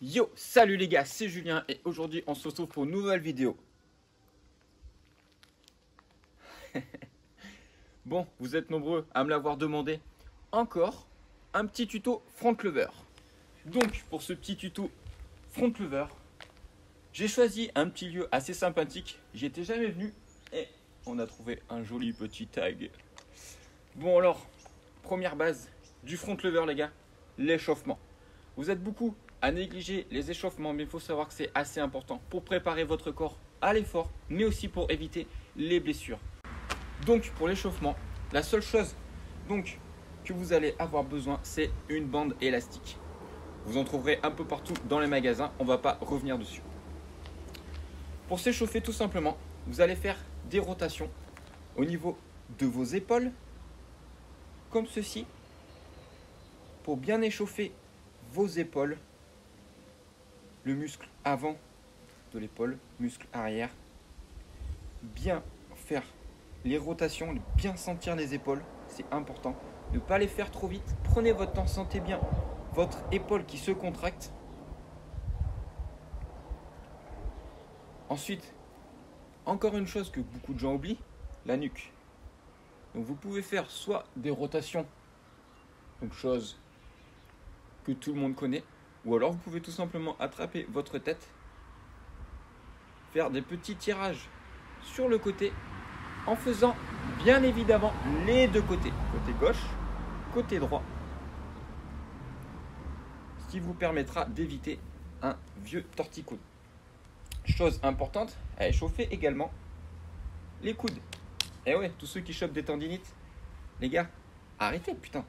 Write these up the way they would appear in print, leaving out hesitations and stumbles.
Yo, salut les gars, c'est Julien et aujourd'hui on se retrouve pour une nouvelle vidéo. Bon, vous êtes nombreux à me l'avoir demandé. Encore un petit tuto front lever. Donc pour ce petit tuto front lever, j'ai choisi un petit lieu assez sympathique. J'y étais jamais venu et on a trouvé un joli petit tag. Bon alors, première base du front lever les gars, l'échauffement. Vous êtes beaucoup à négliger les échauffements, mais il faut savoir que c'est assez important pour préparer votre corps à l'effort, mais aussi pour éviter les blessures. Donc pour l'échauffement, la seule chose que vous allez avoir besoin, c'est une bande élastique. Vous en trouverez un peu partout dans les magasins, on ne va pas revenir dessus. Pour s'échauffer tout simplement, vous allez faire des rotations au niveau de vos épaules, comme ceci, pour bien échauffer vos épaules, le muscle avant de l'épaule, muscle arrière, bien faire les rotations, bien sentir les épaules, c'est important. Ne pas les faire trop vite, prenez votre temps, sentez bien votre épaule qui se contracte. Ensuite, encore une chose que beaucoup de gens oublient, la nuque. Donc vous pouvez faire soit des rotations, donc chose que tout le monde connaît, ou alors vous pouvez tout simplement attraper votre tête, faire des petits tirages sur le côté en faisant bien évidemment les deux côtés, côté gauche, côté droit, ce qui vous permettra d'éviter un vieux torticoude. Chose importante à échauffer également, les coudes. Et ouais, tous ceux qui chopent des tendinites, les gars, arrêtez putain.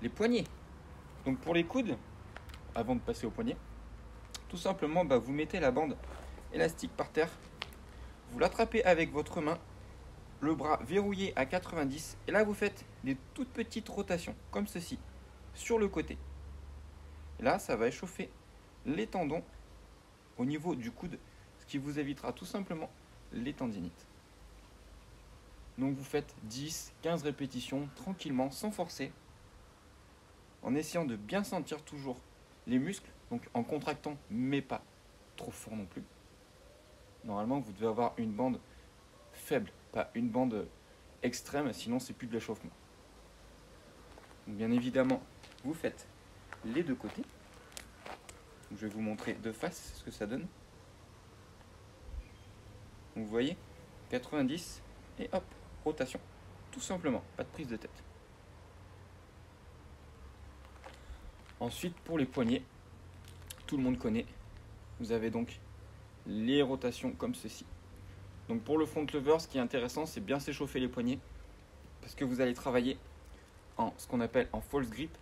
Les poignets. Donc pour les coudes, avant de passer aux poignets, tout simplement vous mettez la bande élastique par terre, vous l'attrapez avec votre main, le bras verrouillé à 90 et là vous faites des toutes petites rotations comme ceci sur le côté. Et là ça va échauffer les tendons au niveau du coude, ce qui vous évitera tout simplement les tendinites. Donc vous faites 10-15 répétitions tranquillement sans forcer, en essayant de bien sentir toujours les muscles, donc en contractant mais pas trop fort non plus. Normalement vous devez avoir une bande faible, pas une bande extrême, sinon c'est plus de l'échauffement. Bien évidemment, vous faites les deux côtés. Je vais vous montrer de face ce que ça donne. Donc vous voyez, 90 et hop, rotation. Tout simplement, pas de prise de tête. Ensuite, pour les poignets, tout le monde connaît. Vous avez donc les rotations comme ceci. Donc pour le front lever, ce qui est intéressant, c'est bien s'échauffer les poignets parce que vous allez travailler en ce qu'on appelle en false grip.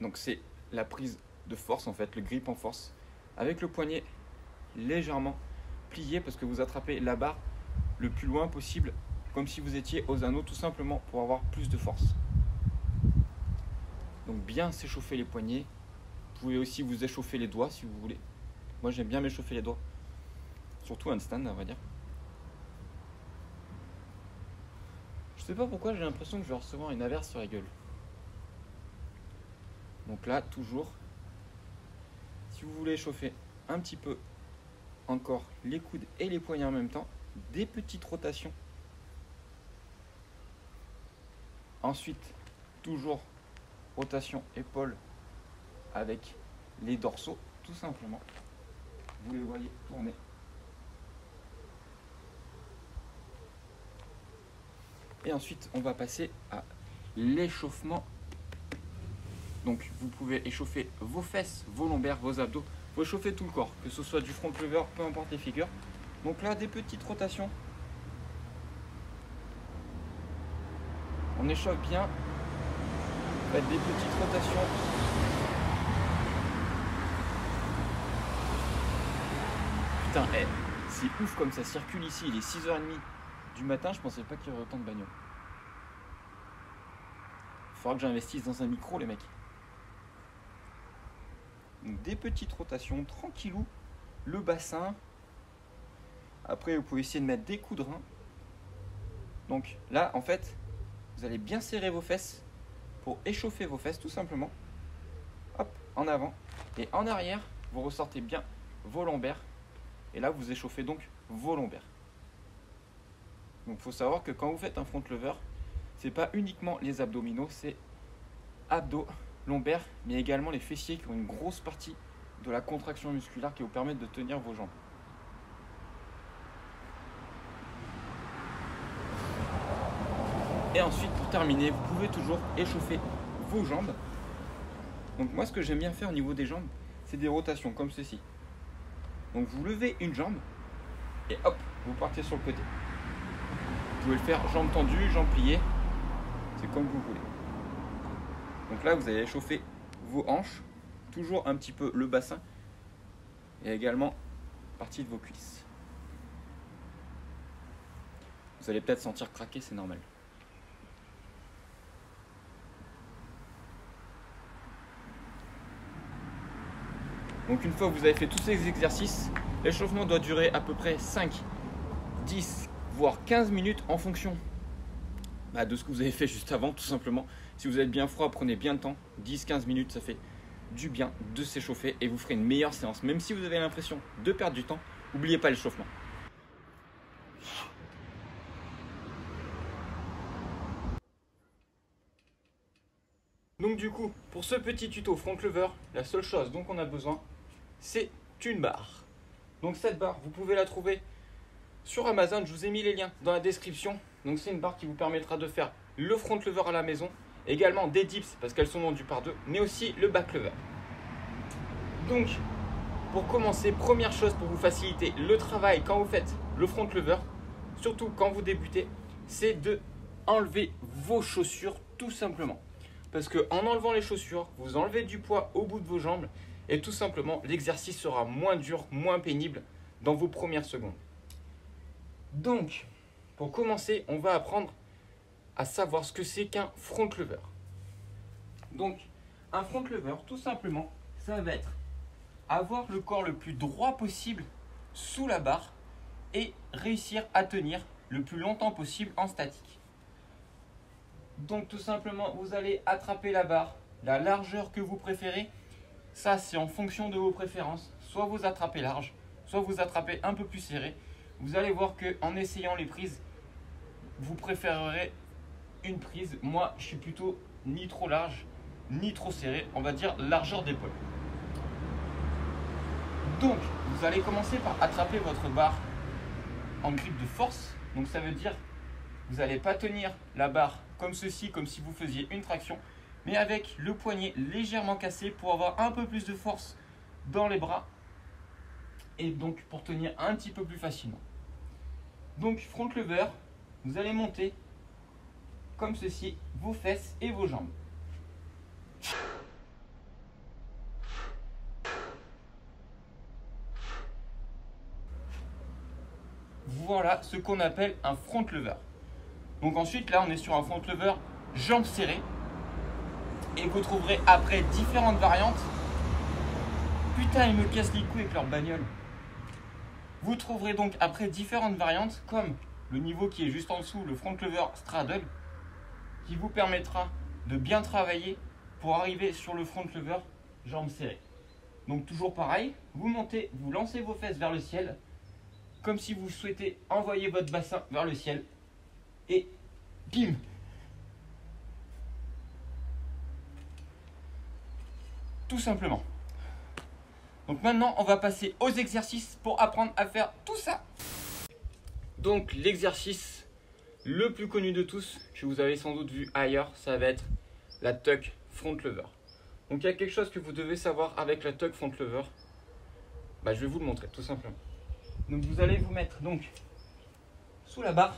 Donc c'est la prise de force en fait, le grip en force avec le poignet légèrement plié parce que vous attrapez la barre le plus loin possible comme si vous étiez aux anneaux tout simplement pour avoir plus de force. Donc bien s'échauffer les poignets. Vous pouvez aussi vous échauffer les doigts si vous voulez. Moi j'aime bien m'échauffer les doigts, surtout handstand on va dire. Je sais pas pourquoi j'ai l'impression que je vais recevoir une averse sur la gueule. Donc là, toujours, si vous voulez chauffer un petit peu encore les coudes et les poignets en même temps, des petites rotations. Ensuite, toujours rotation épaule avec les dorsaux, tout simplement. Vous les voyez tourner. Et ensuite, on va passer à l'échauffement. Donc, vous pouvez échauffer vos fesses, vos lombaires, vos abdos. Vous pouvez chauffer tout le corps, que ce soit du front lever, peu importe les figures. Donc là, des petites rotations. On échauffe bien. Faites des petites rotations. Putain, c'est ouf comme ça circule ici. Il est 6h30 du matin, je pensais pas qu'il y aurait autant de bagnoles. Il faudra que j'investisse dans un micro, les mecs. Donc des petites rotations, tranquillou, le bassin. Après, vous pouvez essayer de mettre des coups de rein. Donc là, en fait, vous allez bien serrer vos fesses pour échauffer vos fesses, tout simplement. Hop, en avant. Et en arrière, vous ressortez bien vos lombaires. Et là, vous échauffez donc vos lombaires. Donc il faut savoir que quand vous faites un front lever, c'est pas uniquement les abdominaux, c'est abdos, lombaires, mais également les fessiers qui ont une grosse partie de la contraction musculaire qui vous permettent de tenir vos jambes. Et ensuite, pour terminer, vous pouvez toujours échauffer vos jambes. Donc moi, ce que j'aime bien faire au niveau des jambes, c'est des rotations comme ceci. Donc vous levez une jambe et hop, vous partez sur le côté. Vous pouvez le faire jambes tendues, jambes pliées, c'est comme vous voulez. Donc là, vous allez échauffer vos hanches, toujours un petit peu le bassin et également partie de vos cuisses. Vous allez peut-être sentir craquer, c'est normal. Donc une fois que vous avez fait tous ces exercices, l'échauffement doit durer à peu près 5, 10, voire 15 minutes en fonction de ce que vous avez fait juste avant, tout simplement. Si vous êtes bien froid, prenez bien le temps. 10-15 minutes, ça fait du bien de s'échauffer et vous ferez une meilleure séance. Même si vous avez l'impression de perdre du temps, n'oubliez pas l'échauffement. Donc du coup, pour ce petit tuto front lever, la seule chose dont on a besoin, c'est une barre. Donc cette barre, vous pouvez la trouver sur Amazon, je vous ai mis les liens dans la description. Donc c'est une barre qui vous permettra de faire le front lever à la maison, également des dips parce qu'elles sont vendues par deux, mais aussi le back lever. Donc pour commencer, première chose pour vous faciliter le travail quand vous faites le front lever, surtout quand vous débutez, c'est de enlever vos chaussures tout simplement. Parce que en enlevant les chaussures, vous enlevez du poids au bout de vos jambes et tout simplement l'exercice sera moins dur, moins pénible dans vos premières secondes. Donc, pour commencer, on va apprendre à savoir ce que c'est qu'un front lever. Donc, un front lever, tout simplement, ça va être avoir le corps le plus droit possible sous la barre et réussir à tenir le plus longtemps possible en statique. Donc, tout simplement, vous allez attraper la barre, la largeur que vous préférez. Ça, c'est en fonction de vos préférences. Soit vous attrapez large, soit vous attrapez un peu plus serré. Vous allez voir qu'en essayant les prises, vous préférerez une prise. Moi, je suis plutôt ni trop large, ni trop serré. On va dire largeur d'épaule. Donc, vous allez commencer par attraper votre barre en grippe de force. Donc, ça veut dire que vous n'allez pas tenir la barre comme ceci, comme si vous faisiez une traction, mais avec le poignet légèrement cassé pour avoir un peu plus de force dans les bras et donc pour tenir un petit peu plus facilement. Donc front lever, vous allez monter comme ceci vos fesses et vos jambes. Voilà ce qu'on appelle un front lever. Donc ensuite là on est sur un front lever jambes serrées. Et vous trouverez après différentes variantes. Putain, ils me cassent les couilles avec leur bagnole. Vous trouverez donc après différentes variantes comme le niveau qui est juste en dessous, le front lever straddle, qui vous permettra de bien travailler pour arriver sur le front lever jambes serrées. Donc toujours pareil, vous montez, vous lancez vos fesses vers le ciel, comme si vous souhaitez envoyer votre bassin vers le ciel. Et bim! Tout simplement. Donc maintenant, on va passer aux exercices pour apprendre à faire tout ça. Donc l'exercice le plus connu de tous, que vous avez sans doute vu ailleurs, ça va être la tuck front lever. Donc il y a quelque chose que vous devez savoir avec la tuck front lever. Je vais vous le montrer tout simplement. Donc vous allez vous mettre donc sous la barre.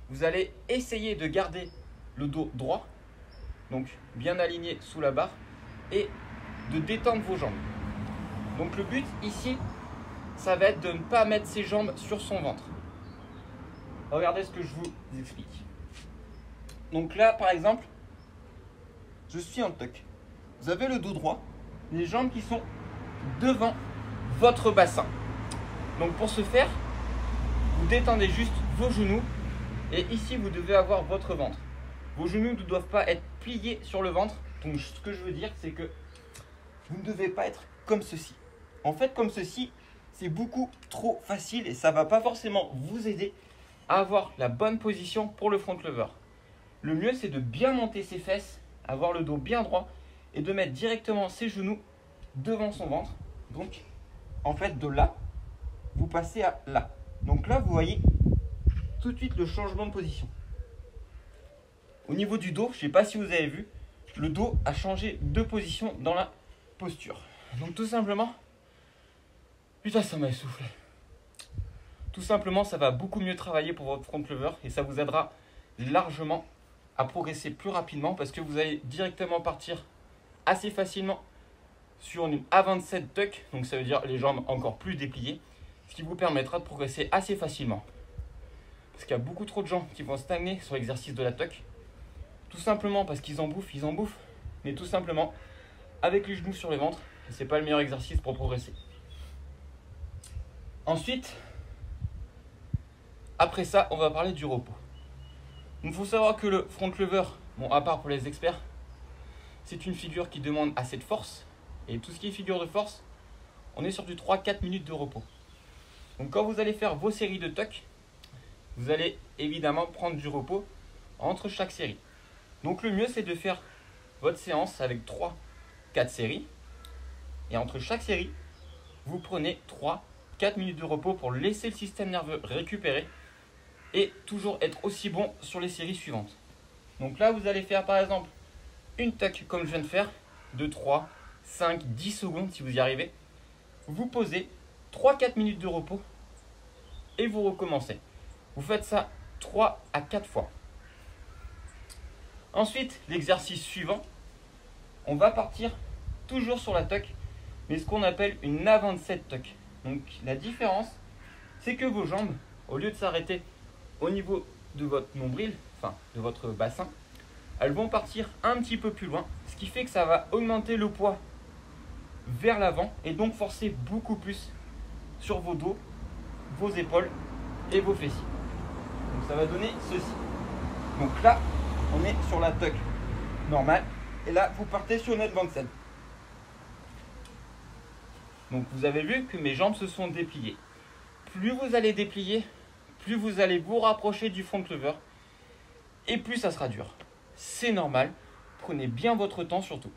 Vous allez essayer de garder le dos droit. Donc bien aligné sous la barre et de détendre vos jambes. Donc le but ici, ça va être de ne pas mettre ses jambes sur son ventre. Regardez ce que je vous explique. Donc là par exemple, je suis en tuck. Vous avez le dos droit, les jambes qui sont devant votre bassin. Donc pour ce faire, vous détendez juste vos genoux et ici vous devez avoir votre ventre. Vos genoux ne doivent pas être pliés sur le ventre, Donc ce que je veux dire, c'est que vous ne devez pas être comme ceci. En fait, comme ceci, c'est beaucoup trop facile et ça ne va pas forcément vous aider à avoir la bonne position pour le front lever. Le mieux, c'est de bien monter ses fesses, avoir le dos bien droit et de mettre directement ses genoux devant son ventre. Donc, en fait, de là, vous passez à là. Donc là, vous voyez tout de suite le changement de position. Au niveau du dos, je ne sais pas si vous avez vu, le dos a changé de position dans la posture. Donc tout simplement, putain, ça m'a essoufflé. Tout simplement, ça va beaucoup mieux travailler pour votre front lever et ça vous aidera largement à progresser plus rapidement parce que vous allez directement partir assez facilement sur une A27 tuck, donc ça veut dire les jambes encore plus dépliées, ce qui vous permettra de progresser assez facilement. Parce qu'il y a beaucoup trop de gens qui vont stagner sur l'exercice de la tuck, tout simplement parce qu'ils en bouffent, mais tout simplement avec les genoux sur le ventre, et c'est pas le meilleur exercice pour progresser. Ensuite, après ça, on va parler du repos. Il faut savoir que le front lever, bon, à part pour les experts, c'est une figure qui demande assez de force. Et tout ce qui est figure de force, on est sur du 3-4 minutes de repos. Donc quand vous allez faire vos séries de tuck, vous allez évidemment prendre du repos entre chaque série. Donc le mieux, c'est de faire votre séance avec 3-4 séries. Et entre chaque série, vous prenez 3-4 minutes de repos pour laisser le système nerveux récupérer et toujours être aussi bon sur les séries suivantes. Donc là, vous allez faire par exemple une tuck comme je viens de faire de 3, 5, 10 secondes si vous y arrivez. Vous posez 3-4 minutes de repos et vous recommencez. Vous faites ça 3 à 4 fois. Ensuite, l'exercice suivant, on va partir toujours sur la tuck, mais ce qu'on appelle une A27 tuck. Donc la différence, c'est que vos jambes, au lieu de s'arrêter au niveau de votre nombril, enfin de votre bassin, elles vont partir un petit peu plus loin, ce qui fait que ça va augmenter le poids vers l'avant et donc forcer beaucoup plus sur vos dos, vos épaules et vos fessiers. Donc ça va donner ceci. Donc là, on est sur la tuck normale et là, vous partez sur une A27. Donc vous avez vu que mes jambes se sont dépliées. Plus vous allez déplier, plus vous allez vous rapprocher du front lever et plus ça sera dur. C'est normal, prenez bien votre temps surtout.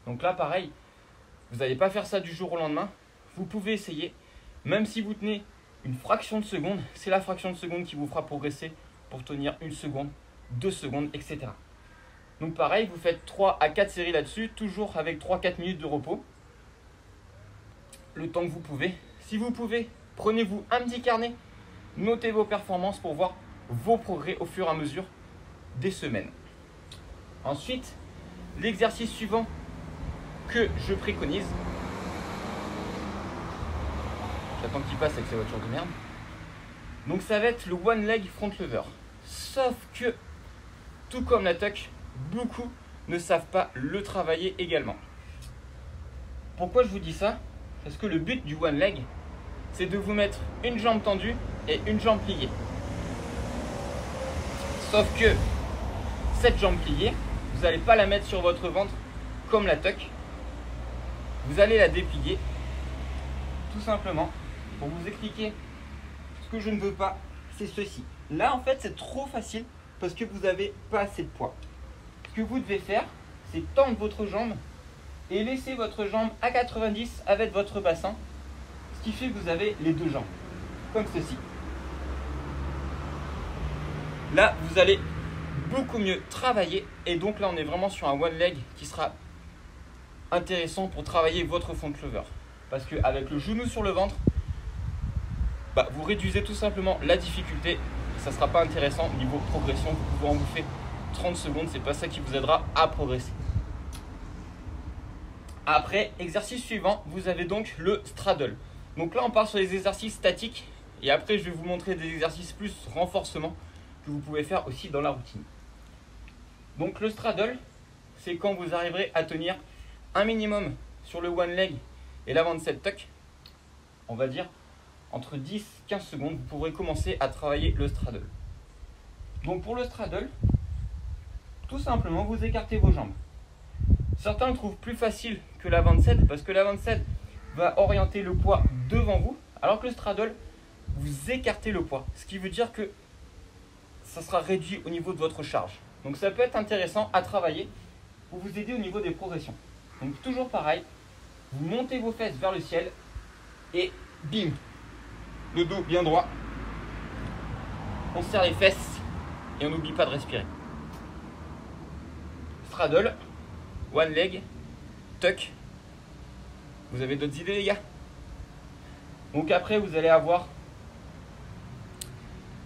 Donc là pareil, vous n'allez pas faire ça du jour au lendemain. Vous pouvez essayer, même si vous tenez une fraction de seconde, c'est la fraction de seconde qui vous fera progresser pour tenir 1 seconde, 2 secondes, etc. Donc pareil, vous faites 3 à 4 séries là-dessus, toujours avec 3-4 minutes de repos. Le temps que vous pouvez. Si vous pouvez, prenez-vous un petit carnet, notez vos performances pour voir vos progrès au fur et à mesure des semaines. Ensuite, l'exercice suivant que je préconise, j'attends qu'il passe avec sa voiture de merde, donc ça va être le one leg front lever. Sauf que, tout comme la tuck, beaucoup ne savent pas le travailler également. Pourquoi je vous dis ça? Parce que le but du one leg, c'est de vous mettre une jambe tendue et une jambe pliée. Sauf que cette jambe pliée, vous n'allez pas la mettre sur votre ventre comme la tuck. Vous allez la déplier, tout simplement, pour vous expliquer ce que je ne veux pas, c'est ceci. Là, en fait, c'est trop facile parce que vous n'avez pas assez de poids. Ce que vous devez faire, c'est tendre votre jambe et laisser votre jambe à 90 avec votre bassin, ce qui fait que vous avez les deux jambes, comme ceci. Là, vous allez beaucoup mieux travailler et donc là, on est vraiment sur un one leg qui sera intéressant pour travailler votre front lever. Parce qu'avec le genou sur le ventre, vous réduisez tout simplement la difficulté. Ça ne sera pas intéressant niveau progression. Vous pouvez en bouffer 30 secondes. C'est pas ça qui vous aidera à progresser. Après, exercice suivant, vous avez donc le straddle. Donc là, on part sur les exercices statiques. Et après, je vais vous montrer des exercices plus renforcement que vous pouvez faire aussi dans la routine. Donc le straddle, c'est quand vous arriverez à tenir un minimum sur le one leg et l'avant-cette tuck, on va dire entre 10-15 secondes, vous pourrez commencer à travailler le straddle. Donc pour le straddle, tout simplement, vous écartez vos jambes. Certains le trouvent plus facile que la 27 parce que la 27 va orienter le poids devant vous, alors que le straddle, vous écartez le poids. Ce qui veut dire que ça sera réduit au niveau de votre charge. Donc ça peut être intéressant à travailler pour vous aider au niveau des progressions. Donc toujours pareil, vous montez vos fesses vers le ciel et bim, le dos bien droit. On serre les fesses et on n'oublie pas de respirer. Straddle, one leg, tuck. Vous avez d'autres idées les gars? Donc après vous allez avoir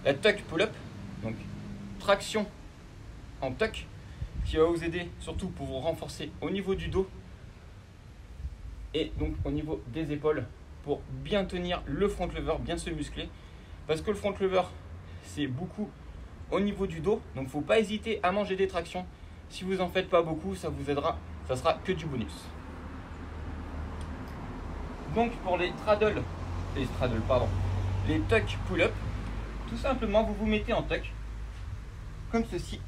la tuck pull-up, donc traction en tuck, qui va vous aider surtout pour vous renforcer au niveau du dos et donc au niveau des épaules pour bien tenir le front lever, bien se muscler, parce que le front lever c'est beaucoup au niveau du dos, donc il ne faut pas hésiter à manger des tractions. Si vous n'en faites pas beaucoup, ça vous aidera, ça sera que du bonus. Donc pour les les tuck pull-up, tout simplement vous vous mettez en tuck comme ceci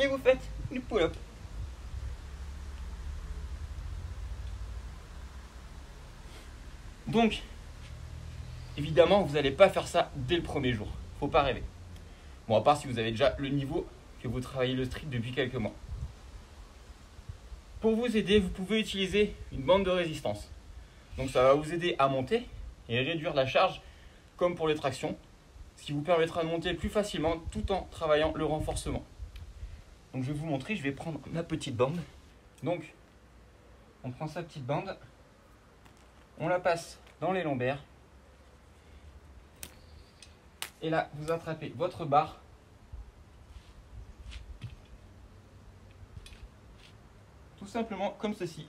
et vous faites du pull-up. Donc évidemment vous n'allez pas faire ça dès le premier jour, faut pas rêver. Bon, à part si vous avez déjà le niveau que vous travaillez le street depuis quelques mois. Pour vous aider, vous pouvez utiliser une bande de résistance. Donc ça va vous aider à monter et réduire la charge comme pour les tractions, ce qui vous permettra de monter plus facilement tout en travaillant le renforcement. Donc je vais vous montrer, je vais prendre ma petite bande. Donc on prend sa petite bande, on la passe dans les lombaires. Et là, vous attrapez votre barre. Tout simplement comme ceci.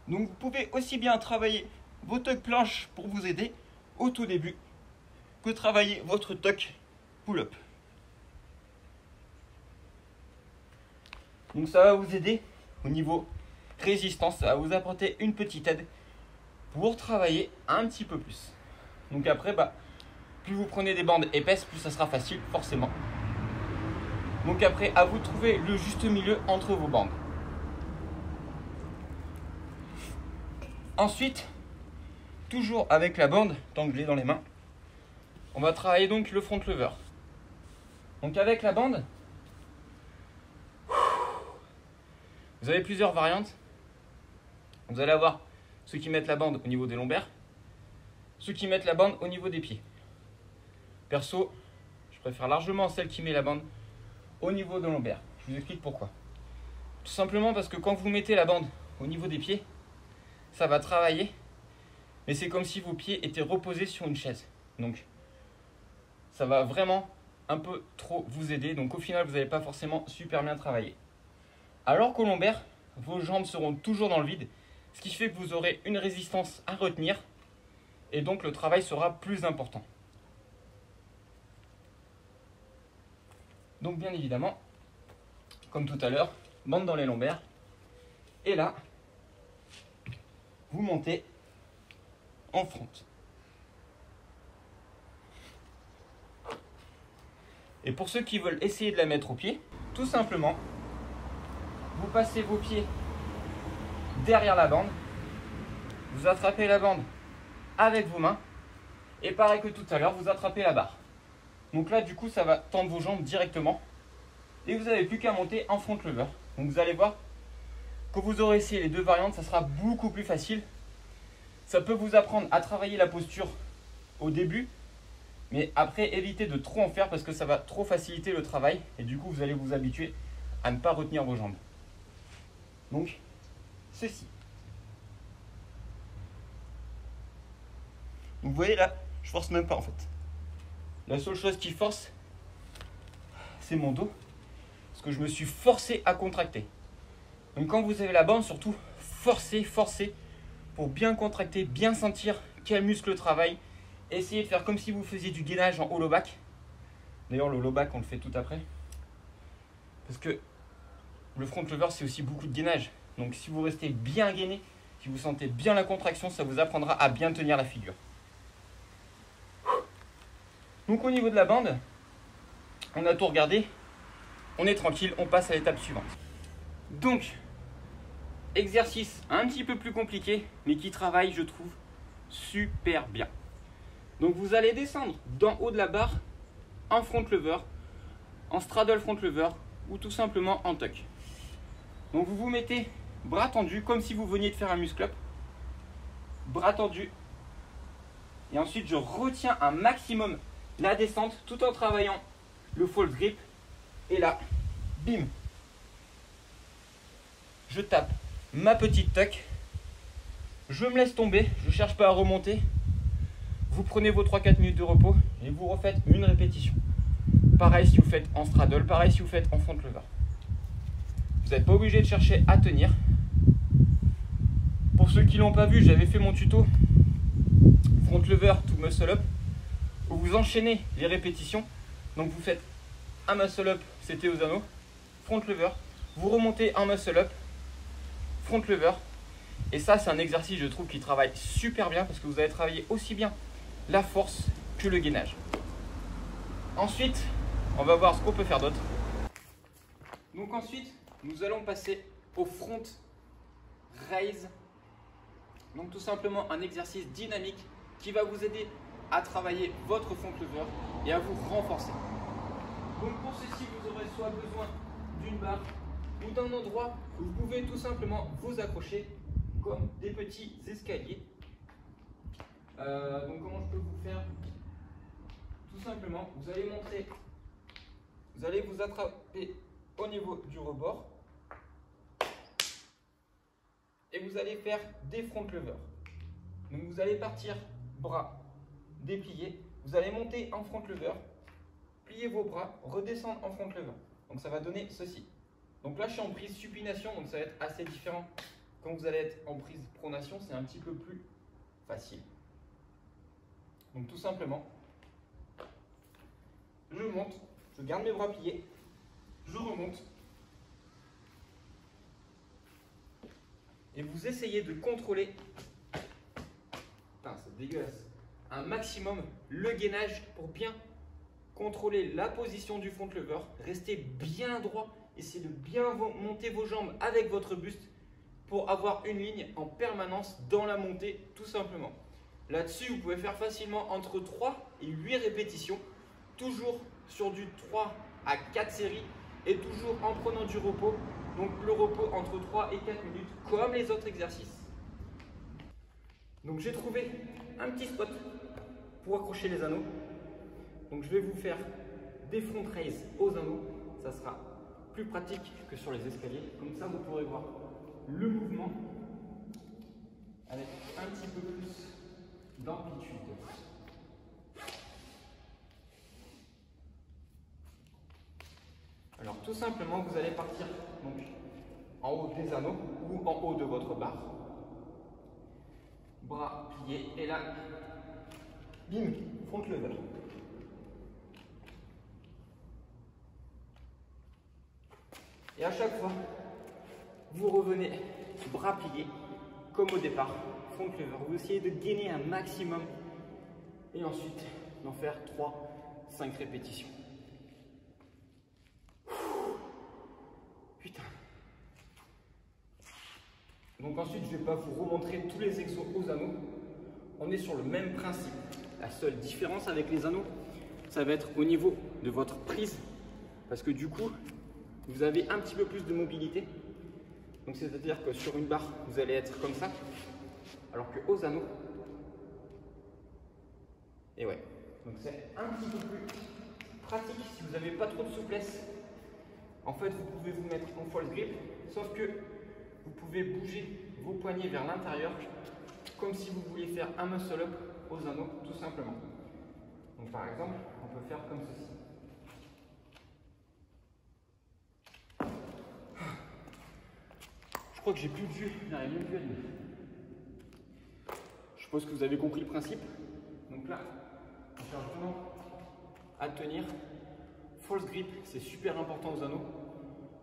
Donc vous pouvez aussi bien travailler vos tuck planches pour vous aider au tout début que travailler votre tuck pull-up. Donc ça va vous aider au niveau résistance, ça va vous apporter une petite aide pour travailler un petit peu plus. Donc après, plus vous prenez des bandes épaisses, plus ça sera facile, forcément. Donc après, à vous de trouver le juste milieu entre vos bandes. Ensuite, toujours avec la bande, tant que je l'ai dans les mains, on va travailler donc le front lever. Donc avec la bande, vous avez plusieurs variantes. Vous allez avoir ceux qui mettent la bande au niveau des lombaires, ceux qui mettent la bande au niveau des pieds. Perso, je préfère largement celle qui met la bande au niveau de lombaire. Je vous explique pourquoi. Tout simplement parce que quand vous mettez la bande au niveau des pieds, ça va travailler, mais c'est comme si vos pieds étaient reposés sur une chaise. Donc, ça va vraiment un peu trop vous aider. Donc au final, vous n'allez pas forcément super bien travailler. Alors qu'au lombaire, vos jambes seront toujours dans le vide, ce qui fait que vous aurez une résistance à retenir et donc le travail sera plus important. Donc bien évidemment, comme tout à l'heure, bande dans les lombaires. Et là, vous montez en front. Et pour ceux qui veulent essayer de la mettre au pied, tout simplement, vous passez vos pieds derrière la bande, vous attrapez la bande avec vos mains, et pareil que tout à l'heure, vous attrapez la barre. Donc là, du coup, ça va tendre vos jambes directement, et vous n'avez plus qu'à monter en front lever. Donc vous allez voir, quand vous aurez essayé les deux variantes, ça sera beaucoup plus facile. Ça peut vous apprendre à travailler la posture au début, mais après, évitez de trop en faire parce que ça va trop faciliter le travail, et du coup, vous allez vous habituer à ne pas retenir vos jambes. Donc, ceci. Vous voyez là, je force même pas en fait. La seule chose qui force, c'est mon dos. Parce que je me suis forcé à contracter. Donc quand vous avez la bande, surtout, forcez pour bien contracter, bien sentir quel muscle travaille. Essayez de faire comme si vous faisiez du gainage en hollow back. D'ailleurs, le hollow back, on le fait tout après. Parce que le front lever, c'est aussi beaucoup de gainage. Donc si vous restez bien gainé, si vous sentez bien la contraction, ça vous apprendra à bien tenir la figure. Donc au niveau de la bande, on a tout regardé. On est tranquille, on passe à l'étape suivante. Donc, exercice un petit peu plus compliqué, mais qui travaille, je trouve, super bien. Donc vous allez descendre d'en haut de la barre en front lever, en straddle front lever ou tout simplement en tuck. Donc vous vous mettez bras tendus comme si vous veniez de faire un muscle up. Bras tendus. Et ensuite je retiens un maximum la descente tout en travaillant le false grip. Et là, bim, je tape ma petite tuck. Je me laisse tomber, je ne cherche pas à remonter. Vous prenez vos 3-4 minutes de repos et vous refaites une répétition. Pareil si vous faites en straddle, pareil si vous faites en front lever. Vous n'êtes pas obligé de chercher à tenir. Pour ceux qui ne l'ont pas vu, j'avais fait mon tuto front lever to muscle up où vous enchaînez les répétitions. Donc vous faites un muscle up, c'était aux anneaux, front lever, vous remontez un muscle up, front lever. Et ça, c'est un exercice, je trouve, qui travaille super bien parce que vous allez travailler aussi bien la force que le gainage. Ensuite, on va voir ce qu'on peut faire d'autre. Donc ensuite, nous allons passer au front raise. Donc tout simplement un exercice dynamique qui va vous aider à travailler votre front lever et à vous renforcer. Donc pour ceci, vous aurez soit besoin d'une barre ou d'un endroit où vous pouvez tout simplement vous accrocher comme des petits escaliers. Donc comment je peux vous faire? Tout simplement, vous allez monter, vous allez vous attraper au niveau du rebord et vous allez faire des front levers. Donc vous allez partir bras dépliés, vous allez monter en front lever, plier vos bras, redescendre en front lever. Donc ça va donner ceci. Donc là je suis en prise supination, donc ça va être assez différent. Quand vous allez être en prise pronation, c'est un petit peu plus facile. Donc tout simplement, je monte, je garde mes bras pliés, je remonte. Et vous essayez de contrôler, putain c'est dégueulasse, un maximum le gainage pour bien contrôler la position du front lever. Restez bien droit, essayez de bien monter vos jambes avec votre buste pour avoir une ligne en permanence dans la montée tout simplement. Là-dessus, vous pouvez faire facilement entre 3 et 8 répétitions, toujours sur du 3 à 4 séries et toujours en prenant du repos. Donc le repos entre 3 et 4 minutes comme les autres exercices. Donc j'ai trouvé un petit spot pour accrocher les anneaux. Donc je vais vous faire des front raise aux anneaux. Ça sera plus pratique que sur les escaliers. Comme ça vous pourrez voir le mouvement avec un petit peu plus d'amplitude. Alors tout simplement, vous allez partir donc, en haut des anneaux ou en haut de votre barre. Bras pliés et là, bim, front lever. Et à chaque fois, vous revenez bras pliés comme au départ, front lever. Vous essayez de gainer un maximum et ensuite d'en faire 3-5 répétitions. Putain. Donc ensuite, je ne vais pas vous remontrer tous les exos aux anneaux. On est sur le même principe. La seule différence avec les anneaux, ça va être au niveau de votre prise. Parce que du coup, vous avez un petit peu plus de mobilité. Donc c'est-à-dire que sur une barre, vous allez être comme ça. Alors qu'aux anneaux, et ouais. Donc c'est un petit peu plus pratique si vous n'avez pas trop de souplesse. En fait, vous pouvez vous mettre en false grip, sauf que vous pouvez bouger vos poignets vers l'intérieur, comme si vous vouliez faire un muscle up aux anneaux, tout simplement. Donc par exemple, on peut faire comme ceci. Je crois que j'ai plus de vue, il n'y a même plus à lui. Je suppose que vous avez compris le principe. Donc là, on cherche vraiment à tenir. False grip, c'est super important aux anneaux.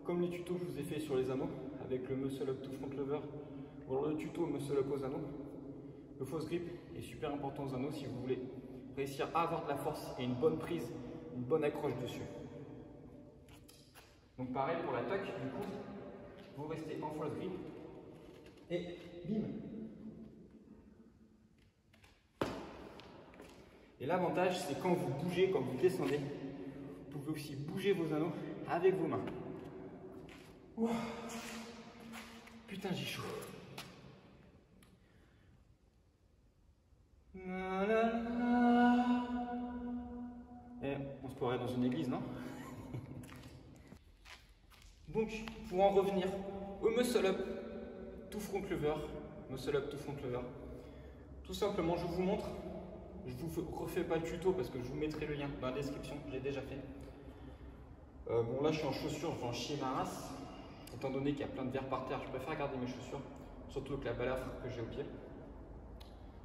Comme les tutos que je vous ai fait sur les anneaux, avec le muscle up to front lever, ou le tuto muscle up aux anneaux. Le false grip est super important aux anneaux si vous voulez réussir à avoir de la force et une bonne prise, une bonne accroche dessus. Donc pareil pour la tuck, du coup, vous restez en false grip Et bim. Et l'avantage, c'est quand vous bougez, quand vous descendez, vous pouvez aussi bouger vos anneaux avec vos mains. Ouah. Putain, j'ai chaud. Et on se croirait dans une église, non? Donc, pour en revenir au muscle up to front lever, muscle up to front lever, tout simplement, je vous montre. Je ne vous refais pas le tuto parce que je vous mettrai le lien dans la description, je l'ai déjà fait. Bon, là, je suis en chaussures, je vais en chier ma race. Étant donné qu'il y a plein de verres par terre, je préfère garder mes chaussures, surtout avec la balafre que j'ai au pied.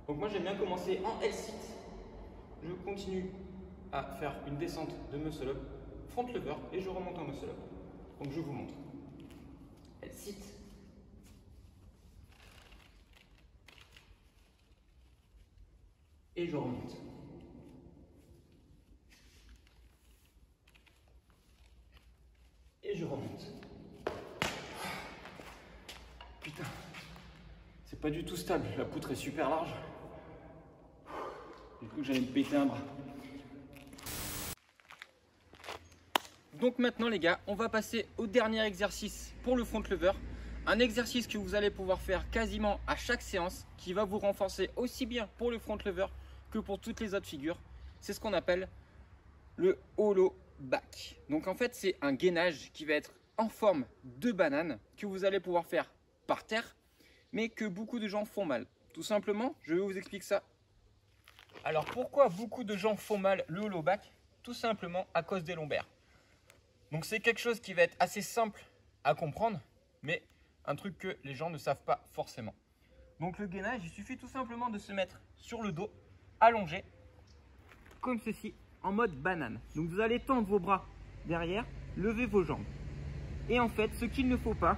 Donc moi, j'aime bien commencer en L-sit. Je continue à faire une descente de muscle up, front lever, et je remonte en muscle up. Donc je vous montre. L-sit. Et je remonte. Et je remonte. Putain, c'est pas du tout stable, la poutre est super large. Du coup, j'allais me péter un bras. Donc maintenant les gars, on va passer au dernier exercice pour le front lever. Un exercice que vous allez pouvoir faire quasiment à chaque séance, qui va vous renforcer aussi bien pour le front lever que pour toutes les autres figures. C'est ce qu'on appelle le hollow back. Donc en fait, c'est un gainage qui va être en forme de banane que vous allez pouvoir faire par terre, mais que beaucoup de gens font mal. Tout simplement, je vais vous expliquer ça. Alors pourquoi beaucoup de gens font mal le hollow back? Tout simplement à cause des lombaires. Donc c'est quelque chose qui va être assez simple à comprendre, mais un truc que les gens ne savent pas forcément. Donc le gainage, il suffit tout simplement de se mettre sur le dos, allongé, comme ceci, en mode banane. Donc vous allez tendre vos bras derrière, lever vos jambes. Et en fait, ce qu'il ne faut pas,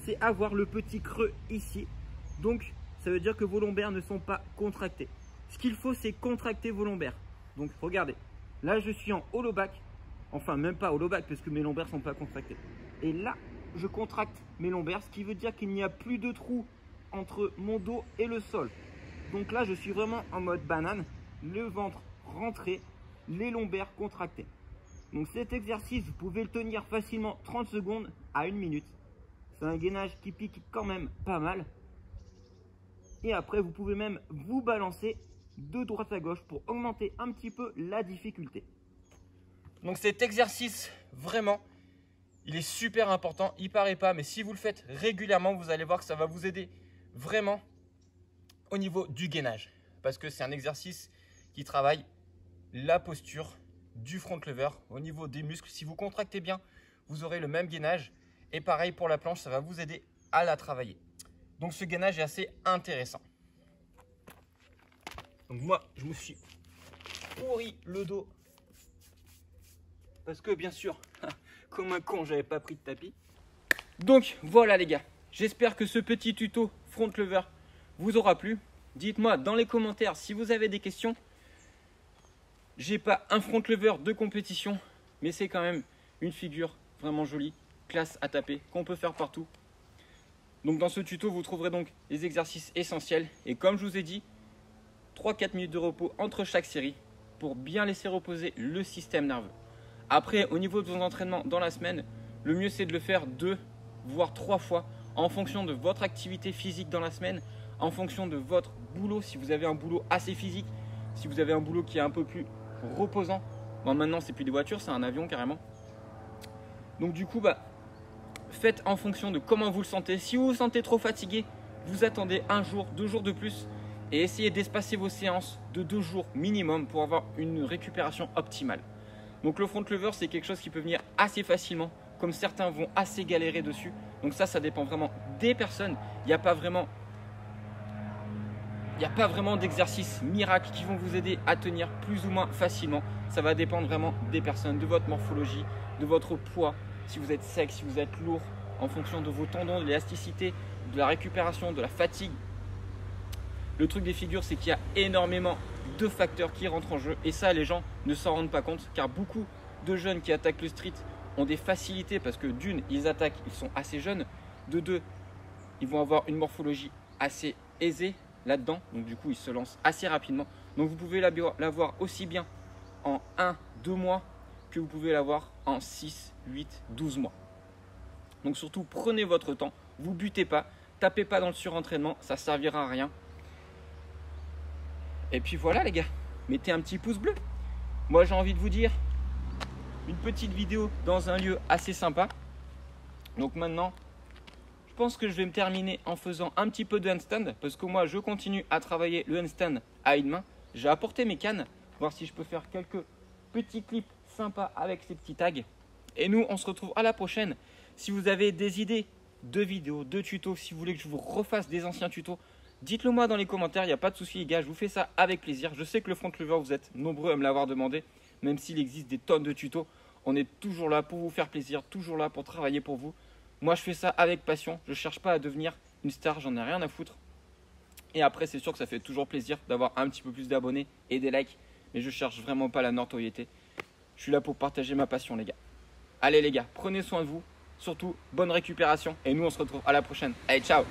c'est avoir le petit creux ici. Donc ça veut dire que vos lombaires ne sont pas contractés. Ce qu'il faut, c'est contracter vos lombaires. Donc regardez, là je suis en hollow back. Enfin, même pas hollow back parce que mes lombaires ne sont pas contractés. Et là, je contracte mes lombaires, ce qui veut dire qu'il n'y a plus de trou entre mon dos et le sol. Donc là, je suis vraiment en mode banane, le ventre rentré, les lombaires contractés. Donc cet exercice, vous pouvez le tenir facilement 30 secondes à 1 minute. C'est un gainage qui pique quand même pas mal. Et après, vous pouvez même vous balancer de droite à gauche pour augmenter un petit peu la difficulté. Donc cet exercice, vraiment, il est super important. Il paraît pas, mais si vous le faites régulièrement, vous allez voir que ça va vous aider vraiment au niveau du gainage. Parce que c'est un exercice qui travaille la posture du front lever au niveau des muscles. Si vous contractez bien, vous aurez le même gainage. Et pareil pour la planche, ça va vous aider à la travailler. Donc ce gainage est assez intéressant. Donc moi, je me suis pourri le dos. Parce que bien sûr, comme un con, j'avais pas pris de tapis. Donc voilà les gars, j'espère que ce petit tuto front lever vous aura plu. Dites-moi dans les commentaires si vous avez des questions. J'ai pas un front lever de compétition, mais c'est quand même une figure vraiment jolie, classe à taper, qu'on peut faire partout. Donc dans ce tuto, vous trouverez donc les exercices essentiels. Et comme je vous ai dit, 3-4 minutes de repos entre chaque série pour bien laisser reposer le système nerveux. Après, au niveau de vos entraînements dans la semaine, le mieux c'est de le faire 2 voire 3 fois en fonction de votre activité physique dans la semaine, en fonction de votre boulot, si vous avez un boulot assez physique, si vous avez un boulot qui est un peu plus reposant. Bon, maintenant, c'est plus des voitures, c'est un avion carrément. Donc du coup, faites en fonction de comment vous le sentez. Si vous vous sentez trop fatigué, vous attendez 1 jour, 2 jours de plus et essayez d'espacer vos séances de 2 jours minimum pour avoir une récupération optimale. Donc le front lever, c'est quelque chose qui peut venir assez facilement, comme certains vont assez galérer dessus. Donc ça dépend vraiment des personnes. Il n'y a pas vraiment d'exercices miracles qui vont vous aider à tenir plus ou moins facilement. Ça va dépendre vraiment des personnes, de votre morphologie, de votre poids, si vous êtes sec, si vous êtes lourd, en fonction de vos tendons, de l'élasticité, de la récupération, de la fatigue. Le truc des figures, c'est qu'il y a énormément de facteurs qui rentrent en jeu et ça, les gens ne s'en rendent pas compte car beaucoup de jeunes qui attaquent le street ont des facilités parce que d'une, ils attaquent, ils sont assez jeunes, de deux, ils vont avoir une morphologie assez aisée là-dedans. Donc du coup, ils se lancent assez rapidement. Donc vous pouvez l'avoir aussi bien en 1-2 mois que vous pouvez l'avoir en 6, 8, 12 mois. Donc surtout, prenez votre temps. Vous butez pas. Tapez pas dans le surentraînement. Ça servira à rien. Et puis voilà les gars. Mettez un petit pouce bleu. Moi j'ai envie de vous dire une petite vidéo dans un lieu assez sympa. Donc maintenant, je pense que je vais me terminer en faisant un petit peu de handstand parce que moi je continue à travailler le handstand à une main. J'ai apporté mes cannes, voir si je peux faire quelques petits clips sympas avec ces petits tags. Et nous on se retrouve à la prochaine. Si vous avez des idées de vidéos, de tutos, si vous voulez que je vous refasse des anciens tutos, dites-le moi dans les commentaires, il n'y a pas de souci les gars, je vous fais ça avec plaisir. Je sais que le front lever, vous êtes nombreux à me l'avoir demandé, même s'il existe des tonnes de tutos. On est toujours là pour vous faire plaisir, toujours là pour travailler pour vous. Moi je fais ça avec passion, je ne cherche pas à devenir une star, j'en ai rien à foutre. Et après c'est sûr que ça fait toujours plaisir d'avoir un petit peu plus d'abonnés et des likes, mais je cherche vraiment pas la notoriété. Je suis là pour partager ma passion les gars. Allez les gars, prenez soin de vous, surtout bonne récupération et nous on se retrouve à la prochaine. Allez ciao!